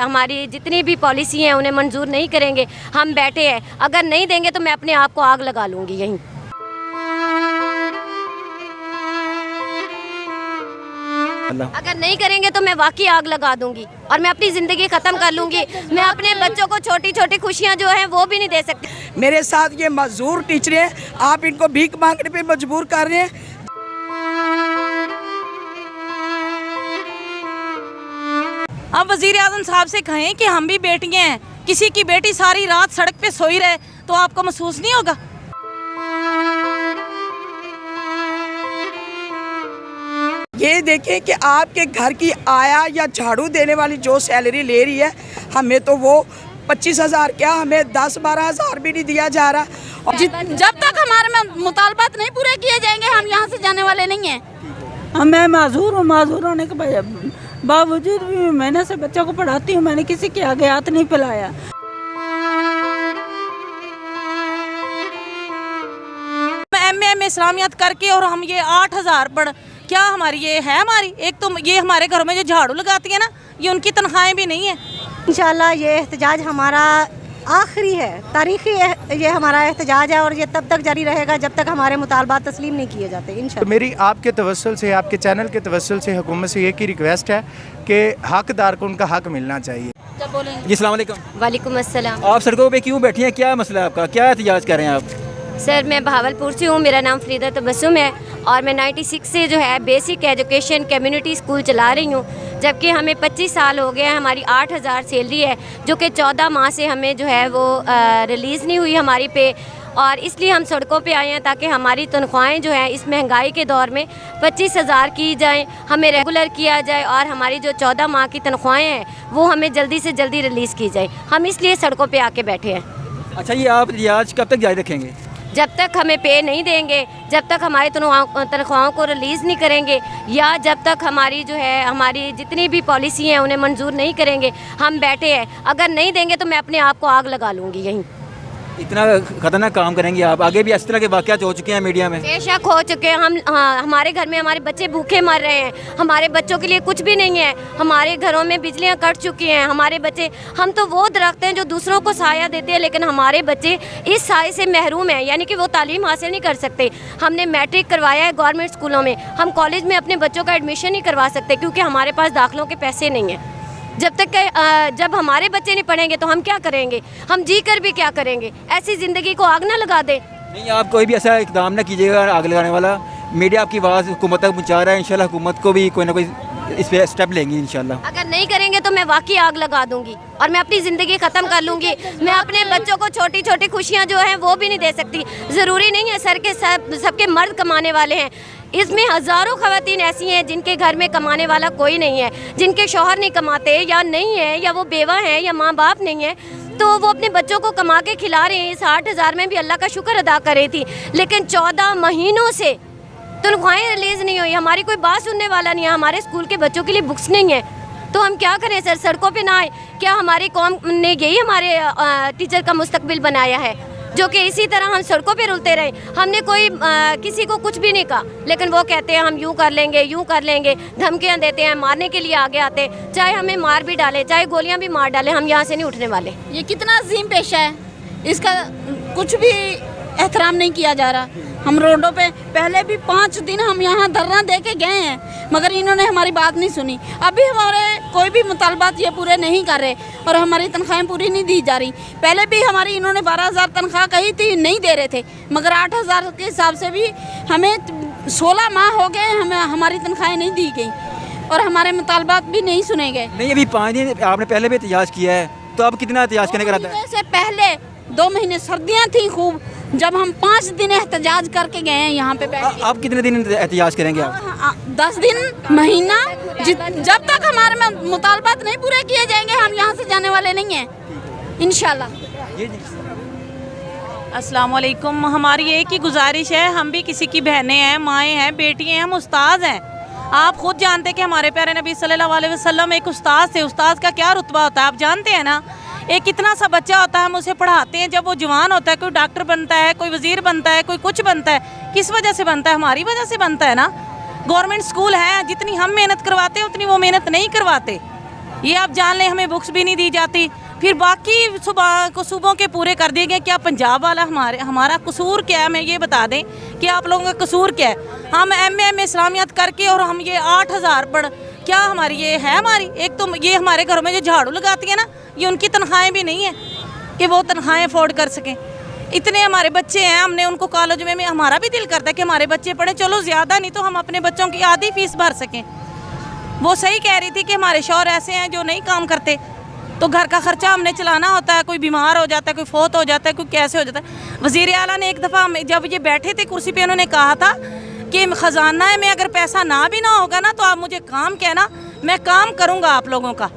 हमारी जितनी भी पॉलिसी हैं उन्हें मंजूर नहीं करेंगे। हम बैठे हैं, अगर नहीं देंगे तो मैं अपने आप को आग लगा लूँगी यहीं। अगर नहीं करेंगे तो मैं वाकई आग लगा दूंगी और मैं अपनी ज़िंदगी ख़त्म कर लूँगी। मैं अपने बच्चों को छोटी छोटी खुशियाँ जो हैं वो भी नहीं दे सकती। मेरे साथ ये मजदूर टीचर हैं, आप इनको भीख मांगने पे मजबूर कर रहे हैं। अब वज़ीर आज़म साहब से कहें कि हम भी बेटियाँ हैं, किसी की बेटी सारी रात सड़क पे सोई रहे तो आपको महसूस नहीं होगा? ये देखें कि आपके घर की आया या झाड़ू देने वाली जो सैलरी ले रही है, हमें तो वो 25,000 क्या, हमें 10-12 हज़ार भी नहीं दिया जा रहा। और जब तक हमारे मुतालबात नहीं पूरे किए जाएंगे हम यहाँ से जाने वाले नहीं हैं। मैं माजूर हूँ, माजूर होने के बावजूद भी मैंने से बच्चों को पढ़ाती हूँ, मैंने किसी के आगे हाथ नहीं फैलाया। एम.ए. इस्लामियात करके और हम ये 8,000 पढ़, क्या हमारी ये है? हमारी एक तो ये हमारे घरों में जो झाड़ू लगाती है ना, ये उनकी तनख्वाहें भी नहीं है। इंशाल्लाह ये एहतजाज हमारा आखिरी है, तारीखी ये हमारा एहतजाज है और ये तब तक जारी रहेगा जब तक हमारे मुतालबात तस्लीम नहीं किए जाते इंशाल्लाह। तो मेरी आपके तवस्सुल से, आपके चैनल के तवस्सुल से हुकूमत से एक ही रिक्वेस्ट है कि हकदार को उनका हक मिलना चाहिए। जी अस्सलाम वालेकुम। वालेकुम अस्सलाम। आप सड़कों पे क्यों बैठी हैं, क्या मसला है आपका, क्या एहतजाज कर रहे हैं आप? सर मैं बहावलपुर से हूँ, मेरा नाम फरीदा तबस्सुम है और मैं 96 से जो है बेसिक एजुकेशन कम्युनिटी स्कूल चला रही हूँ। जबकि हमें 25 साल हो गए हैं, हमारी 8,000 सैलरी है जो कि 14 माह से हमें जो है वो रिलीज़ नहीं हुई हमारी पे, और इसलिए हम सड़कों पे आए हैं ताकि हमारी तनख्वाहें जो हैं इस महंगाई के दौर में 25,000 की जाएँ, हमें रेगुलर किया जाए और हमारी जो 14 माह की तनख्वाहें हैं वो हमें जल्दी से जल्दी रिलीज़ की जाए। हम इसलिए सड़कों पर आके बैठे हैं। अच्छा, ये आप एहतजाज कब तक जारी रखेंगे? जब तक हमें पे नहीं देंगे, जब तक हमारी तनख्वाहों को रिलीज़ नहीं करेंगे, या जब तक हमारी जो है हमारी जितनी भी पॉलिसी हैं उन्हें मंजूर नहीं करेंगे, हम बैठे हैं। अगर नहीं देंगे तो मैं अपने आप को आग लगा लूँगी यहीं। इतना खतरनाक काम करेंगे आप? आगे भी इस तरह के वाक़यात हो चुके हैं मीडिया में? बेशक हो चुके हैं। हमारे घर में हमारे बच्चे भूखे मर रहे हैं, हमारे बच्चों के लिए कुछ भी नहीं है, हमारे घरों में बिजलियां कट चुकी हैं, हमारे बच्चे, हम तो वो दरख्त हैं जो दूसरों को साया देते हैं, लेकिन हमारे बच्चे इस साए से महरूम हैं, यानी कि वो तालीम हासिल नहीं कर सकते। हमने मैट्रिक करवाया है गवर्नमेंट स्कूलों में, हम कॉलेज में अपने बच्चों का एडमिशन नहीं करवा सकते क्योंकि हमारे पास दाखिलों के पैसे नहीं हैं। जब हमारे बच्चे नहीं पढ़ेंगे तो हम क्या करेंगे? हम जी कर भी क्या करेंगे? ऐसी ज़िंदगी को आग ना लगा दे। नहीं, आप कोई भी ऐसा इक़दाम ना कीजिएगा आग लगाने वाला। मीडिया आपकी आवाज़ हुकूमत तक पहुँचा रहा है, इंशाल्लाह हुकूमत को भी कोई ना कोई इस पर स्टेप लेंगी इंशाल्लाह। अगर नहीं करेंगे तो मैं वाकई आग लगा दूंगी और मैं अपनी ज़िंदगी ख़त्म कर लूँगी। मैं अपने बच्चों को छोटी छोटी खुशियाँ जो हैं वो भी नहीं दे सकती। ज़रूरी नहीं है सर के सबके मर्द कमाने वाले हैं, इसमें हज़ारों ख़वातीन ऐसी हैं जिनके घर में कमाने वाला कोई नहीं है, जिनके शौहर नहीं कमाते या नहीं है, या वो बेवा हैं या माँ बाप नहीं है, तो वो अपने बच्चों को कमा के खिला रहे हैं। इस 8,000 में भी अल्लाह का शुक्र अदा कर रही थी, लेकिन 14 महीनों से तनख्वाहें रिलीज़ नहीं हुई। हमारी कोई बात सुनने वाला नहीं है, हमारे स्कूल के बच्चों के लिए बुक्स नहीं है, तो हम क्या करें सर? सड़कों पे ना आए क्या? हमारी कौम ने यही हमारे टीचर का मुस्तकबिल बनाया है जो कि इसी तरह हम सड़कों पे रुलते रहे? हमने कोई किसी को कुछ भी नहीं कहा, लेकिन वो कहते हैं हम यूँ कर लेंगे, यूँ कर लेंगे, धमकियाँ देते हैं, मारने के लिए आगे आते हैं। चाहे हमें मार भी डाले, चाहे गोलियाँ भी मार डालें, हम यहाँ से नहीं उठने वाले। ये कितना अजीम पेशा है, इसका कुछ भी एहतराम नहीं किया जा रहा। हम रोडों पे पहले भी 5 दिन हम यहाँ धरना दे के गए हैं, मगर इन्होंने हमारी बात नहीं सुनी। अभी हमारे कोई भी मुतालबात ये पूरे नहीं कर रहे और हमारी तनख्वाहें पूरी नहीं दी जा रही। पहले भी हमारी इन्होंने 12,000 तनख्वाह कही थी, नहीं दे रहे थे, मगर 8,000 के हिसाब से भी हमें 16 माह हो गए, हमें हमारी तनख्वाहें नहीं दी गई और हमारे मुतालबात भी नहीं सुने गए। नहीं, अभी 5 दिन आपने पहले भी एहतजाज किया है, तो अब कितना एहतजाज करने का इरादा है? से पहले 2 महीने सर्दियाँ थी खूब, जब हम 5 दिन एहतजाज करके गए हैं यहाँ पे बैठ के। आप कितने दिन एहतजाज करेंगे आप? 10 दिन, महीना, जब तक हमारे मुतालबात नहीं पूरे किए जाएंगे हम यहाँ से जाने वाले नहीं हैं इंशाल्लाह। अस्सलाम वालेकुम। हमारी एक ही गुजारिश है, हम भी किसी की बहनें हैं, माएँ हैं, बेटियाँ हैं, हम उस्ताद हैं। आप खुद जानते हैं कि हमारे प्यारे नबी सल्लल्लाहु अलैहि वसल्लम एक उस्ताद थे। उस्ताद का क्या रुतबा होता है आप जानते हैं ना? एक इतना सा बच्चा होता है, हम उसे पढ़ाते हैं, जब वो जवान होता है, कोई डॉक्टर बनता है, कोई वज़ीर बनता है, कोई कुछ बनता है, किस वजह से बनता है? हमारी वजह से बनता है ना। गवर्नमेंट स्कूल है, जितनी हम मेहनत करवाते हैं उतनी वो मेहनत नहीं करवाते। ये आप जान लें, हमें बुक्स भी नहीं दी जाती। फिर बाकी सूबों के पूरे कर दिए गए। क्या पंजाब वाला हमारा कसूर क्या है? मैं ये बता दें कि आप लोगों का कसूर क्या है? हम एम इस्लामियत करके और हम ये 8,000 पढ़, क्या हमारी ये है? हमारी एक तो ये हमारे घरों में जो झाड़ू लगाती है ना, ये उनकी तनख्वाहें भी नहीं है कि वो तनख्वाहें अफोर्ड कर सकें। इतने हमारे बच्चे हैं, हमने उनको कॉलेज में हमारा भी दिल करता है कि हमारे बच्चे पढ़ें, चलो ज़्यादा नहीं तो हम अपने बच्चों की आधी फीस भर सकें। वो सही कह रही थी कि हमारे शौहर ऐसे हैं जो नहीं काम करते, तो घर का खर्चा हमने चलाना होता है। कोई बीमार हो जाता है, कोई फोत हो जाता है, कोई कैसे हो जाता है। वज़ीर आला ने एक दफ़ा जब ये बैठे थे कुर्सी पे, उन्होंने कहा था कि ख़जाना में अगर पैसा ना भी ना होगा ना, तो आप मुझे काम कहना, मैं काम करूँगा आप लोगों का।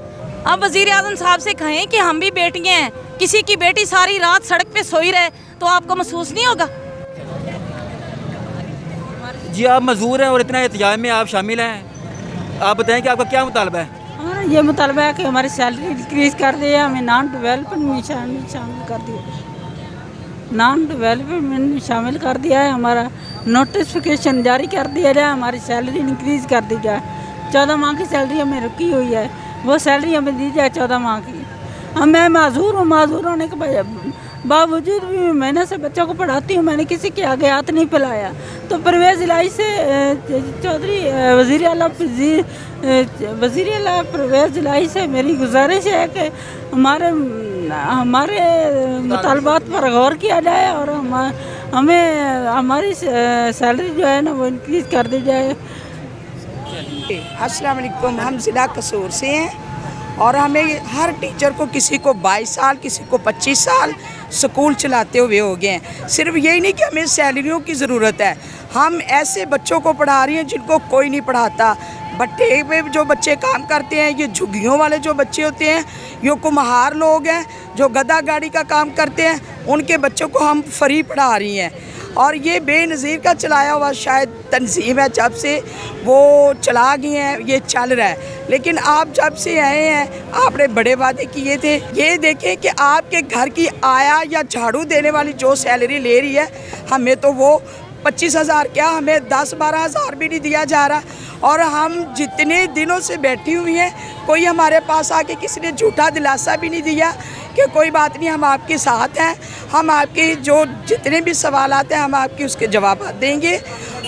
अब वज़ीर आज़म साहब से कहें कि हम भी बेटियाँ हैं, किसी की बेटी सारी रात सड़क पे सोई रहे तो आपको महसूस नहीं होगा? जी आप मजदूर हैं और इतना एहतजाज में आप शामिल हैं, आप बताएं कि आपका क्या मुतालबा है? हमारा ये मुतालबा है कि हमारी सैलरी इंक्रीज़ कर दिए, हमें नॉन डेवलपमेंट में शामिल कर दिया, नॉन डेवलपमेंट में शामिल कर दिया है। हमारा नोटिफिकेशन जारी कर दिया जाए, हमारी सैलरी इंक्रीज़ कर दी जाए। 14 माह की सैलरी हमें रुकी हुई है, वो सैलरी हमें दी जाए 14 माह की। अब मैं माजूर हूँ, माजूर होने के बावजूद भी मेहनत से बच्चों को पढ़ाती हूँ, मैंने किसी के आगे हाथ नहीं फैलाया। तो परवेज़ इलाही से चौधरी वज़ीर आला परवेज़ इलाही से मेरी गुजारिश है कि हमारे मुतालबात पर गौर किया जाए और हमें हमारी सैलरी जो है ना वो इंक्रीज़ कर दी जाए। अस्सलाम वालेकुम, हम ज़िला कसूर से हैं और हमें हर टीचर को, किसी को 22 साल, किसी को 25 साल स्कूल चलाते हुए हो गए हैं। सिर्फ यही नहीं कि हमें सैलरियों की ज़रूरत है, हम ऐसे बच्चों को पढ़ा रही हैं जिनको कोई नहीं पढ़ाता। भट्टे पे जो बच्चे काम करते हैं, ये झुग्गियों वाले जो बच्चे होते हैं, ये कुम्हार लोग हैं जो गधा गाड़ी का काम करते हैं, उनके बच्चों को हम फ्री पढ़ा रही हैं। और ये बेनज़ीर का चलाया हुआ शायद तंजीम है, जब से वो चला गए हैं ये चल रहा है। लेकिन आप जब से आए हैं आपने बड़े वादे किए थे। ये देखें कि आपके घर की आया या झाड़ू देने वाली जो सैलरी ले रही है, हमें तो वो 25,000 क्या, हमें 10-12 हज़ार भी नहीं दिया जा रहा। और हम जितने दिनों से बैठी हुई हैं, कोई हमारे पास आके किसी ने झूठा दिलासा भी नहीं दिया कि कोई बात नहीं, हम आपके साथ हैं, हम आपके जो जितने भी सवाल आते हैं हम आपके उसके जवाब देंगे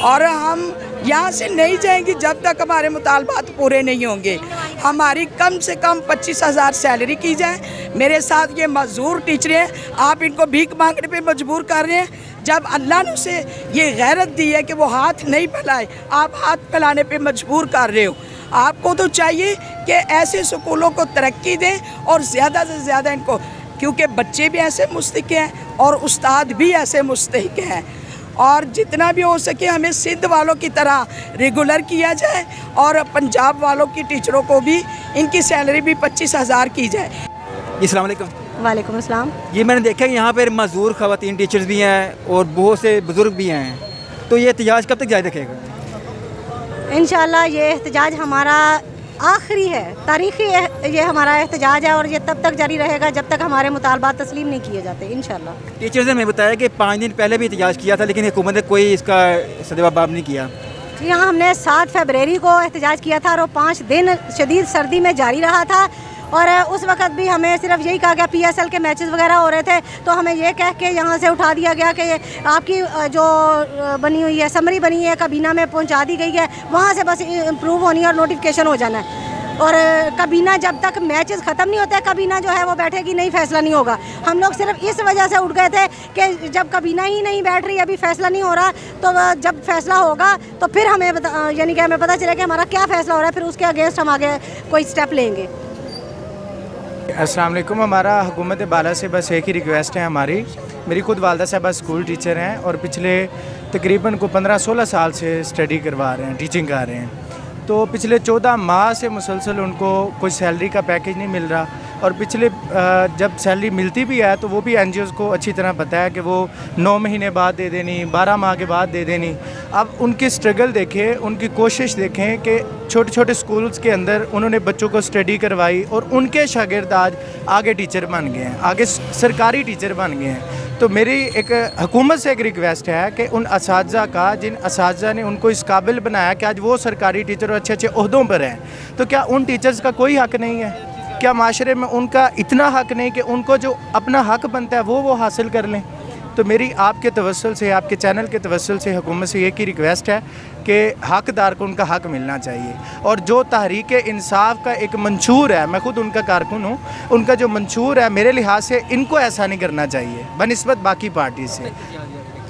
और हम यहाँ से नहीं जाएंगे जब तक हमारे मुतालबात पूरे नहीं होंगे। हमारी कम से कम 25,000 सैलरी की जाए। मेरे साथ ये मजदूर टीचरें हैं, आप इनको भीख मांगने पे मजबूर कर रहे हैं। जब अल्लाह ने उसे ये गैरत दी है कि वो हाथ नहीं फैलाए, आप हाथ फैलाने पे मजबूर कर रहे हो। आपको तो चाहिए कि ऐसे स्कूलों को तरक्की दें और ज़्यादा से ज़्यादा इनको, क्योंकि बच्चे भी ऐसे मुस्तहिक हैं और उस्ताद भी ऐसे मुस्तहिक हैं। और जितना भी हो सके हमें सिंध वालों की तरह रेगुलर किया जाए और पंजाब वालों की टीचरों को भी इनकी सैलरी भी 25,000 की जाए। अस्सलाम वालेकुम। वालेकुम अस्सलाम। ये मैंने देखा कि यहाँ पर मजदूर ख़वातीन टीचर्स भी हैं और बहुत से बुज़ुर्ग भी हैं, तो ये एहतजाज कब तक जारी रखेगा? इंशाल्लाह ये एहतजाज हमारा आखिरी है, तारीख़ी ये हमारा एहतजाज है और ये तब तक जारी रहेगा जब तक हमारे मुतालबात तस्लीम नहीं किए जाते इंशाल्लाह। टीचर्स ने हमें बताया कि 5 दिन पहले भी एहतजाज किया था, लेकिन हुकूमत ने कोई इसका सदजवाब नहीं किया। यहाँ हमने 7 फरवरी को एहतजाज किया था और वो 5 दिन शदीद सर्दी में जारी रहा था। और उस वक्त भी हमें सिर्फ यही कहा गया, PSL के मैचेस वगैरह हो रहे थे तो हमें ये कह के यहाँ से उठा दिया गया कि आपकी जो बनी हुई है समरी बनी है काबीना में पहुँचा दी गई है, वहाँ से बस इम्प्रूव होनी है और नोटिफिकेशन हो जाना है। और काबीना जब तक मैचेस ख़त्म नहीं होते, काबीना जो है वो बैठेगी नहीं, फ़ैसला नहीं होगा। हम लोग सिर्फ इस वजह से उठ गए थे कि जब काबीना ही नहीं बैठ रही, अभी फ़ैसला नहीं हो रहा, तो जब फ़ैसला होगा तो फिर हमें यानी कि हमें पता चले कि हमारा क्या फ़ैसला हो रहा है, फिर उसके अगेंस्ट हम आगे कोई स्टेप लेंगे। अस्सलाम वालेकुम। हमारा हुकूमत बाला से बस एक ही रिक्वेस्ट है हमारी। मेरी खुद वालदा साहबा स्कूल टीचर हैं और पिछले तकरीबन को 15-16 साल से स्टडी करवा रहे हैं, टीचिंग कर रहे हैं। तो पिछले 14 माह से मुसलसल उनको कोई सैलरी का पैकेज नहीं मिल रहा और पिछले जब सैलरी मिलती भी है तो वो भी NGOs को अच्छी तरह पता है कि वो 9 महीने बाद दे देनी, 12 माह के बाद दे देनी। अब उनकी स्ट्रगल देखें, उनकी कोशिश देखें कि छोटे छोटे स्कूल्स के अंदर उन्होंने बच्चों को स्टडी करवाई और उनके शागिर्द आज आगे टीचर बन गए हैं, आगे सरकारी टीचर बन गए हैं। तो तो मेरी एक हुकूमत से एक रिक्वेस्ट है कि उन असातिज़ा का, जिन असातिज़ा ने उनको इस काबिल बनाया कि आज वो सरकारी टीचर और अच्छे अच्छे ओहदों पर हैं, तो क्या उन टीचर्स का कोई हक़ नहीं है? क्या माशरे में उनका इतना हक़ नहीं कि उनको जो अपना हक़ बनता है वो हासिल कर लें? तो मेरी आपके तवस्सुल से, आपके चैनल के तवस्सुल से हुकूमत से एक ही रिक्वेस्ट है कि हक़दार को उनका हक़ मिलना चाहिए। और जो तहरीक इंसाफ का एक मंशूर है, मैं खुद उनका कारकुन हूँ, उनका जो मंशूर है मेरे लिहाज से इनको ऐसा नहीं करना चाहिए बनिस्बत बाकी पार्टी से।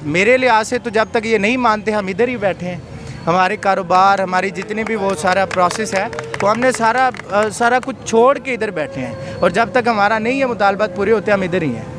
मेरे लिहाज से तो जब तक ये नहीं मानते हम इधर ही बैठे हैं। हमारे कारोबार, हमारी जितने भी वो सारा प्रोसेस है तो हमने सारा कुछ छोड़ के इधर बैठे हैं, और जब तक हमारा नहीं है मुतालबात पूरे होते हम इधर ही हैं।